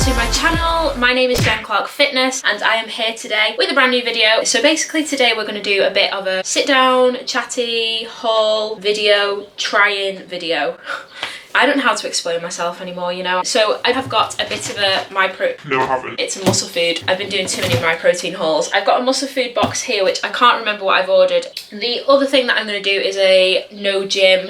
to my channel. My name is Jen Clark Fitness and I am here today with a brand new video. So basically today we're going to do a bit of a sit down, chatty, haul video, try-in video. I don't know how to explain myself anymore, you know. So I have got a bit of a No, I haven't. It's a Musclefood. I've been doing too many My Protein hauls. I've got a Musclefood box here, which I can't remember what I've ordered. The other thing that I'm going to do is a no gym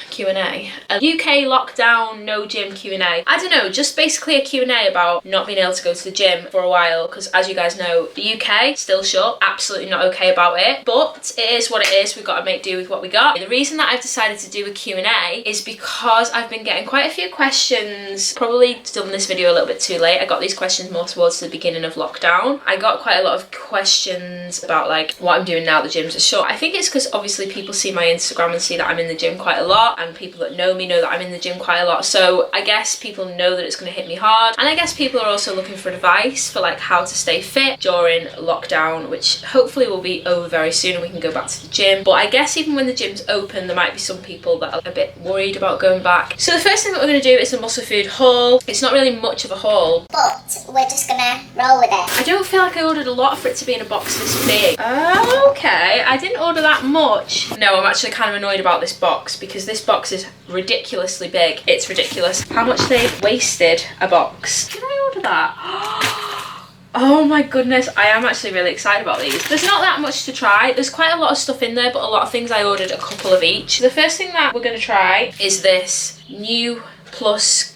Q&A. A UK lockdown no gym Q&A. I don't know, just basically a Q&A about not being able to go to the gym for a while, because as you guys know, the UK still shut. Absolutely not okay about it, but it is what it is. We've got to make do with what we got. The reason that I've decided to do a Q&A is because I've been getting quite a few questions. Probably done this video a little bit too late. I got these questions more towards the beginning of lockdown. I got quite a lot of questions about like what I'm doing now the gyms are shut. I think it's because obviously people see my Instagram and see that I'm in the gym quite a lot, and people that know me know that I'm in the gym quite a lot, so I guess people know that it's going to hit me hard, and I guess people are also looking for advice for like how to stay fit during lockdown, which hopefully will be over very soon and we can go back to the gym. But I guess even when the gym's open, there might be some people that are a bit worried about going back. So the first thing that we're going to do is a Musclefood haul. It's not really much of a haul, but we're just gonna roll with it. I don't feel like I ordered a lot for it to be in a box this big. Okay, I didn't order that much. No, I'm actually kind of annoyed about this box because this box is ridiculously big. It's ridiculous how much they've wasted a box. Did I order that? Oh my goodness, I am actually really excited about these. There's not that much to try. There's quite a lot of stuff in there, but a lot of things I ordered a couple of each. The first thing that we're going to try is this new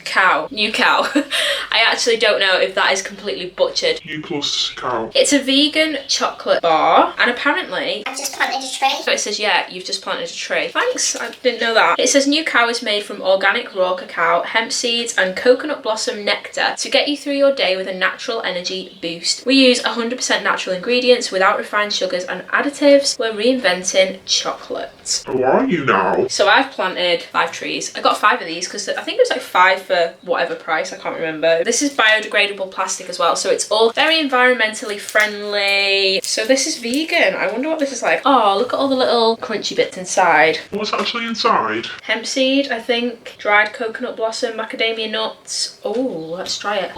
cow. I actually don't know if that is completely butchered. New plus cow. It's a vegan chocolate bar, and apparently I've just planted a tree. so it says, yeah, you've just planted a tree. Thanks, I didn't know that. It says new cow is made from organic raw cacao, hemp seeds and coconut blossom nectar to get you through your day with a natural energy boost. We use 100% natural ingredients without refined sugars and additives. We're reinventing chocolate. How are you now? So I've planted 5 trees. I got 5 of these because I think it was like 5 for whatever price, I can't remember. This is biodegradable plastic as well, so it's all very environmentally friendly. So this is vegan. I wonder what this is like. Oh, look at all the little crunchy bits inside. What's actually inside? Hemp seed, I think. Dried coconut blossom, macadamia nuts. Oh, let's try it.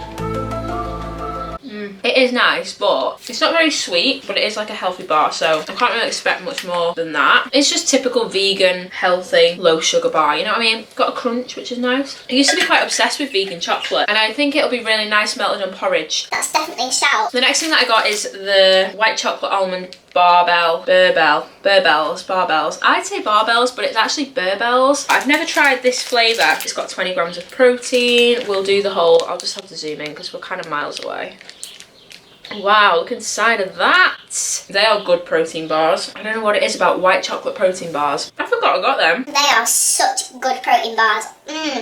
It is nice, but it's not very sweet, but it is like a healthy bar, so I can't really expect much more than that. It's just typical vegan, healthy, low sugar bar, you know what I mean? Got a crunch, which is nice. I used to be quite obsessed with vegan chocolate, and I think it'll be really nice melted on porridge. That's definitely a shout. The next thing that I got is the white chocolate almond barbells. I'd say barbells, but it's actually barbells. I've never tried this flavour. It's got 20 grams of protein. We'll do the whole, I'll just have to zoom in because we're kind of miles away. Wow, look inside of that. They are good protein bars. I don't know what it is about white chocolate protein bars. I forgot I got them. They are such good protein bars.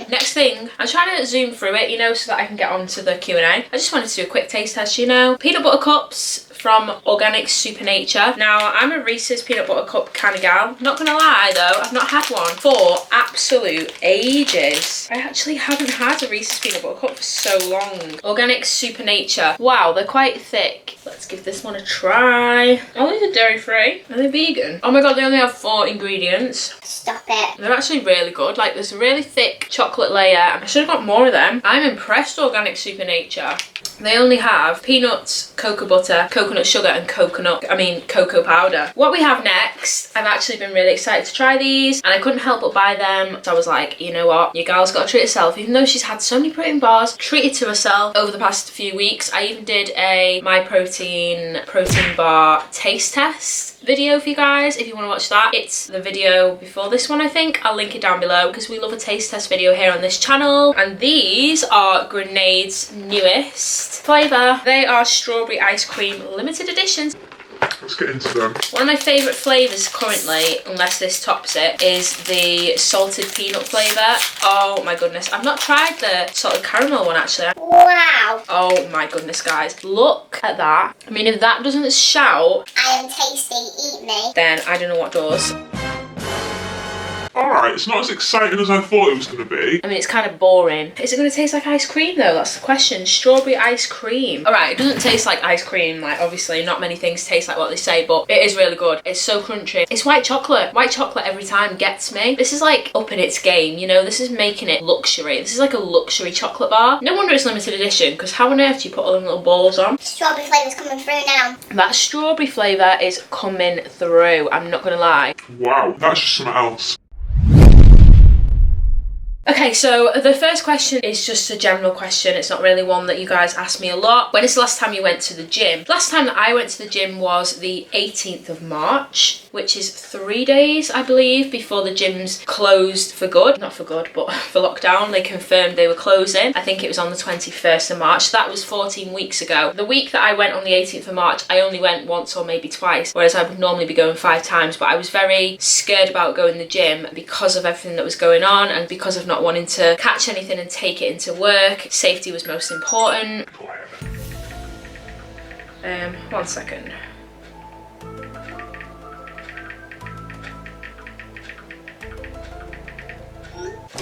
Next thing, I'm trying to zoom through it, you know, so that I can get on to the Q&A. I just wanted to do a quick taste test, you know. Peanut butter cups from Organic Supernature. Now, I'm a Reese's peanut butter cup kind of gal. Not gonna lie though, I've not had one for absolute ages. I actually haven't had a Reese's peanut butter cup for so long. Organic Supernature. Wow, they're quite thick. Let's give this one a try. Oh, these are dairy free. Are they vegan? Oh my god, they only have 4 ingredients. Stop it. They're actually really good. Like, there's a really thick chocolate layer. I should have got more of them. I'm impressed, Organic Supernature. They only have peanuts, cocoa butter, coconut sugar and cocoa powder. What we have next, I've actually been really excited to try these and I couldn't help but buy them. So I was like, you know what, your gal's got to treat herself. Even though she's had so many protein bars, treated to herself over the past few weeks. I even did a My Protein bar taste test video for you guys if you want to watch that. It's the video before this one, I think. I'll link it down below because we love a taste test video here on this channel. And these are Grenade's newest flavour. They are strawberry ice cream limited editions. Let's get into them. One of my favourite flavours currently, unless this tops it, is the salted peanut flavour. Oh my goodness, I've not tried the salted caramel one actually. Wow. Oh my goodness, guys, look at that. I mean, if that doesn't shout, I am tasty, eat me. then I don't know what does. Alright, it's not as exciting as I thought it was going to be. I mean, it's kind of boring. Is it going to taste like ice cream though? That's the question. Strawberry ice cream. Alright, it doesn't taste like ice cream. Like, obviously not many things taste like what they say, but it is really good. It's so crunchy. It's white chocolate. White chocolate every time gets me. This is like upping its game, you know? This is making it luxury. This is like a luxury chocolate bar. No wonder it's limited edition, because how on earth do you put all them little balls on? Strawberry flavour's coming through now. That strawberry flavour is coming through, I'm not gonna lie. Wow, that's just something else. Okay, so the first question is just a general question. It's not really one that you guys ask me a lot. When is the last time you went to the gym? Last time that I went to the gym was the 18th of March, which is 3 days, I believe, before the gyms closed for good. Not for good, but for lockdown. They confirmed they were closing. I think it was on the 21st of March. So that was 14 weeks ago. The week that I went on the 18th of March, I only went once or maybe twice, whereas I would normally be going 5 times. But I was very scared about going to the gym because of everything that was going on and because of not wanting to catch anything and take it into work. Safety was most important. 1 second.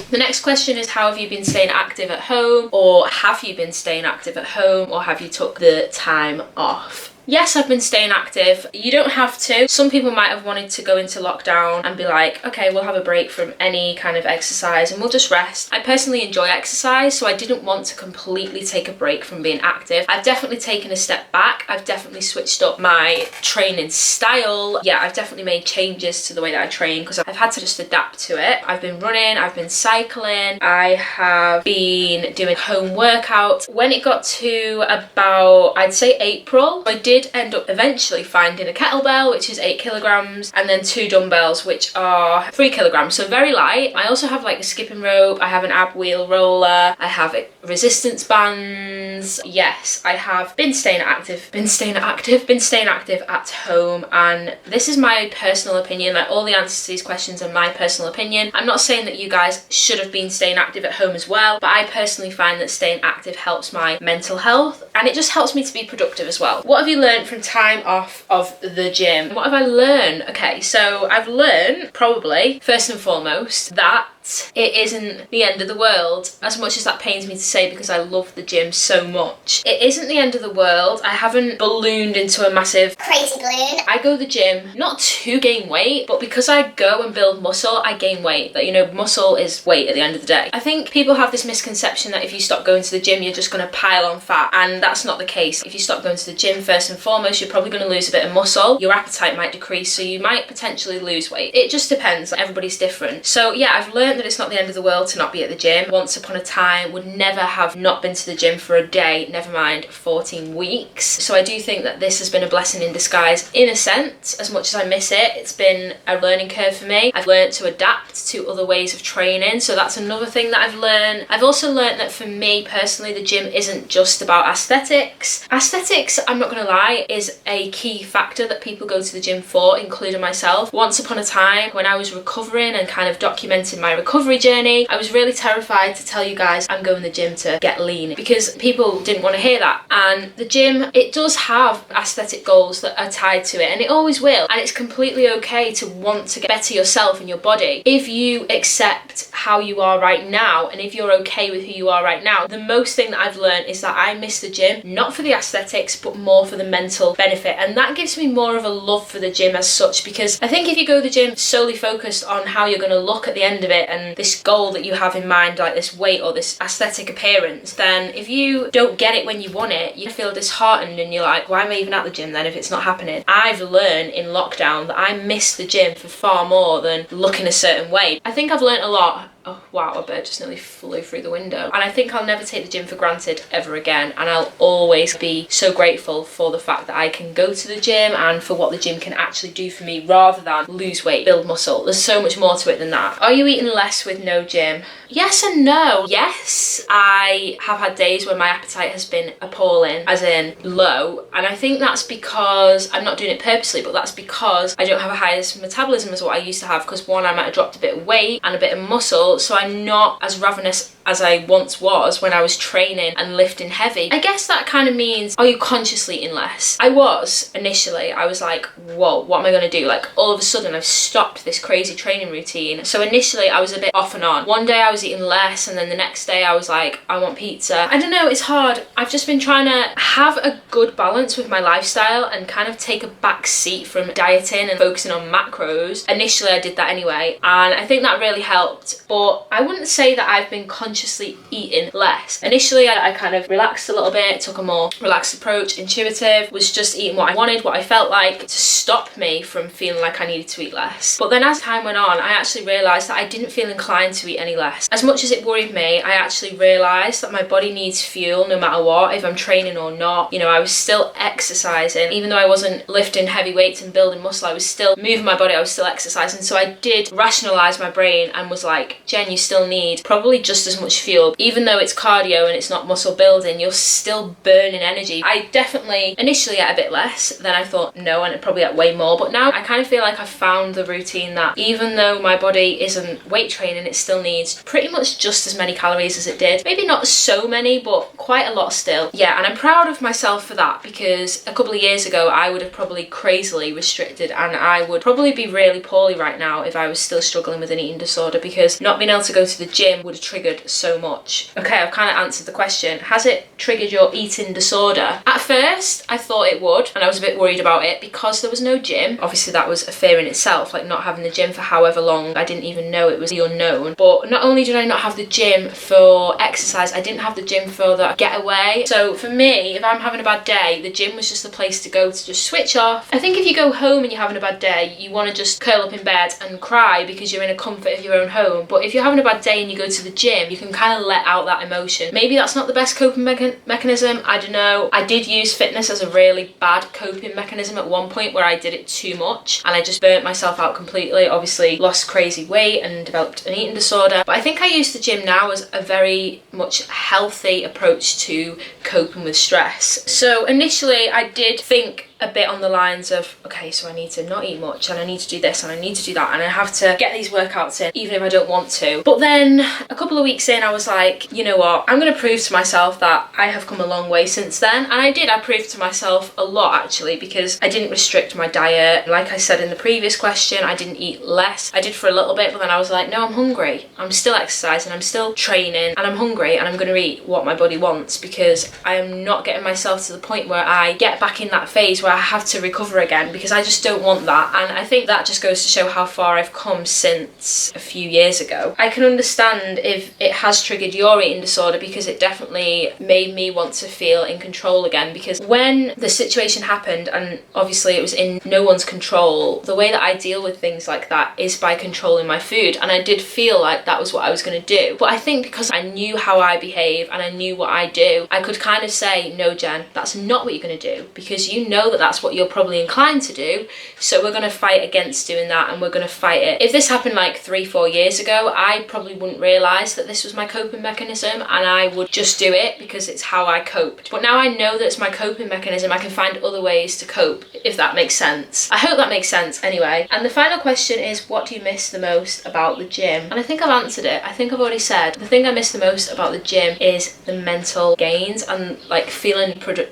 The next question is, how have you been staying active at home? Or have you been staying active at home? Or have you took the time off? Yes, I've been staying active. You don't have to. Some people might have wanted to go into lockdown and be like, okay, we'll have a break from any kind of exercise and we'll just rest. I personally enjoy exercise, so I didn't want to completely take a break from being active. I've definitely taken a step back. I've definitely switched up my training style. Yeah, I've definitely made changes to the way that I train because I've had to just adapt to it. I've been running, I've been cycling, I have been doing home workouts. When it got to about, I'd say April, I did end up eventually finding a kettlebell, which is 8 kilograms, and then 2 dumbbells, which are 3 kilograms, so very light. I also have like a skipping rope, I have an ab wheel roller, I have resistance bands. Yes, I have been staying active at home, and this is my personal opinion. Like, all the answers to these questions are my personal opinion. I'm not saying that you guys should have been staying active at home as well, but I personally find that staying active helps my mental health, and it just helps me to be productive as well. What have you learned from time off of the gym? What have I learned? Okay, so I've learned, probably first and foremost, that it isn't the end of the world, as much as that pains me to say because I love the gym so much. It isn't the end of the world. I haven't ballooned into a massive crazy balloon. I go to the gym not to gain weight, but because I go and build muscle, I gain weight. That, you know, muscle is weight at the end of the day. I think people have this misconception that if you stop going to the gym, you're just going to pile on fat, and that's not the case. If you stop going to the gym, first and foremost, you're probably going to lose a bit of muscle. Your appetite might decrease, so you might potentially lose weight. It just depends. Everybody's different. So yeah, I've learned that it's not the end of the world to not be at the gym. Once upon a time, would never have not been to the gym for a day, never mind 14 weeks. So I do think that this has been a blessing in disguise in a sense. As much as I miss it, it's been a learning curve for me. I've learned to adapt to other ways of training, so that's another thing that I've learned. I've also learned that for me personally, the gym isn't just about aesthetics. Aesthetics, I'm not gonna lie, is a key factor that people go to the gym for, including myself. Once upon a time, when I was recovering and kind of documenting my recovery journey, I was really terrified to tell you guys I'm going to the gym to get lean, because people didn't want to hear that. And the gym, it does have aesthetic goals that are tied to it, and it always will, and it's completely okay to want to better yourself and your body if you accept how you are right now, and if you're okay with who you are right now. The most thing that I've learned is that I miss the gym not for the aesthetics but more for the mental benefit, and that gives me more of a love for the gym as such, because I think if you go to the gym solely focused on how you're going to look at the end of it and this goal that you have in mind, like this weight or this aesthetic appearance, then if you don't get it when you want it, you feel disheartened and you're like, why am I even at the gym then if it's not happening? I've learned in lockdown that I miss the gym for far more than looking a certain way. I think I've learned a lot. Oh wow, a bird just nearly flew through the window. And I think I'll never take the gym for granted ever again, and I'll always be so grateful for the fact that I can go to the gym and for what the gym can actually do for me, rather than lose weight, build muscle. There's so much more to it than that. Are you eating less with no gym? Yes and no. Yes, I have had days where my appetite has been appalling, as in low, and I think that's because I'm not doing it purposely, but that's because I don't have a high metabolism as what I used to have, because one, I might have dropped a bit of weight and a bit of muscle, so I'm not as ravenous as I once was when I was training and lifting heavy. I guess that kind of means, are you consciously eating less? I was initially. I was like, whoa, what am I going to do? Like all of a sudden I've stopped this crazy training routine. So initially I was a bit off and on. One day I was eating less, and then the next day I was like, I want pizza. I don't know, it's hard. I've just been trying to have a good balance with my lifestyle and kind of take a back seat from dieting and focusing on macros. Initially I did that anyway, and I think that really helped, but I wouldn't say that I've been consciously eating less. Initially I kind of relaxed a little bit, took a more relaxed approach, intuitive, was just eating what I wanted, what I felt like, to stop me from feeling like I needed to eat less. But then as time went on, I actually realised that I didn't feel inclined to eat any less. As much as it worried me, I actually realised that my body needs fuel no matter what, if I'm training or not. You know, I was still exercising, even though I wasn't lifting heavy weights and building muscle, I was still moving my body, I was still exercising. So I did rationalise my brain and was like, Jen, you still need probably just as much fuel. Even though it's cardio and it's not muscle building, you're still burning energy. I definitely initially ate a bit less than I thought, no, and probably ate way more, but now I kind of feel like I've found the routine that even though my body isn't weight training, it still needs pretty much just as many calories as it did. Maybe not so many, but quite a lot still. Yeah, and I'm proud of myself for that, because a couple of years ago I would have probably crazily restricted, and I would probably be really poorly right now if I was still struggling with an eating disorder, because not being able to go to the gym would have triggered so much. Okay, I've kind of answered the question. Has it triggered your eating disorder? At first I thought it would, and I was a bit worried about it because there was no gym. Obviously that was a fear in itself, like not having the gym for however long. I didn't even know, it was the unknown. But not only did I not have the gym for exercise, I didn't have the gym for the getaway. So for me, if I'm having a bad day, the gym was just the place to go to just switch off. I think if you go home and you're having a bad day, you want to just curl up in bed and cry because you're in a comfort of your own home. But if you're having a bad day and you go to the gym, you can kind of let out that emotion. Maybe that's not the best coping mechanism, I don't know. I did use fitness as a really bad coping mechanism at one point where I did it too much and I just burnt myself out completely. Obviously lost crazy weight and developed an eating disorder. But I think I use the gym now as a very much healthy approach to coping with stress. So initially I did think a bit on the lines of, okay, so I need to not eat much, and I need to do this, and I need to do that, and I have to get these workouts in even if I don't want to. But then a couple of weeks in I was like, you know what, I'm going to prove to myself that I have come a long way since then. And I did. I proved to myself a lot actually, because I didn't restrict my diet. Like I said in the previous question, I didn't eat less. I did for a little bit, but then I was like, no, I'm hungry, I'm still exercising, I'm still training, and I'm hungry, and I'm going to eat what my body wants, because I am not getting myself to the point where I get back in that phase where I have to recover again, because I just don't want that. And I think that just goes to show how far I've come since a few years ago. I can understand if it has triggered your eating disorder, because it definitely made me want to feel in control again, because when the situation happened, and obviously it was in no one's control, the way that I deal with things like that is by controlling my food, and I did feel like that was what I was going to do. But I think because I knew how I behave and I knew what I do, I could kind of say, no Jen, that's not what you're going to do, because you know that that's what you're probably inclined to do, so we're going to fight against doing that, and we're going to fight it. If this happened like 3-4 years ago, I probably wouldn't realise that this was my coping mechanism, and I would just do it because it's how I coped. But now I know that it's my coping mechanism, I can find other ways to cope, if that makes sense. I hope that makes sense anyway. And the final question is, what do you miss the most about the gym? And I think I've answered it. I think I've already said the thing I miss the most about the gym is the mental gains and like feeling productive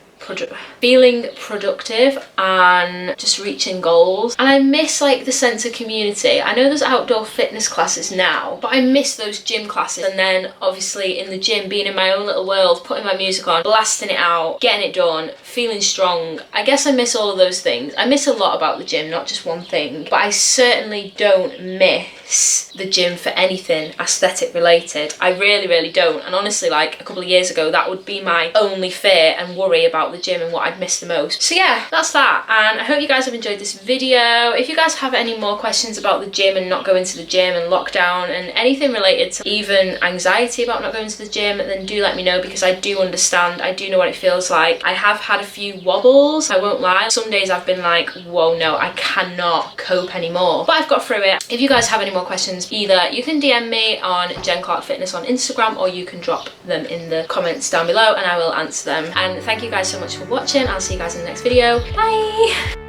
and just reaching goals. And I miss like the sense of community. I know there's outdoor fitness classes now, but I miss those gym classes, and then obviously in the gym being in my own little world, putting my music on, blasting it out, getting it done, feeling strong. I guess I miss all of those things. I miss a lot about the gym, not just one thing, but I certainly don't miss the gym for anything aesthetic related. I really don't. And honestly, like a couple of years ago, that would be my only fear and worry about the gym and what I'd miss the most. So yeah, that's that, and I hope you guys have enjoyed this video. If you guys have any more questions about the gym and not going to the gym and lockdown and anything related to even anxiety about not going to the gym, then do let me know, because I do understand. I do know what it feels like. I have had a few wobbles, I won't lie. Some days I've been like, whoa, no, I cannot cope anymore, but I've got through it. If you guys have any more questions, either you can DM me on Jen Clark Fitness on Instagram, or you can drop them in the comments down below and I will answer them. And thank you guys so much for watching. I'll see you guys in the next video. Bye!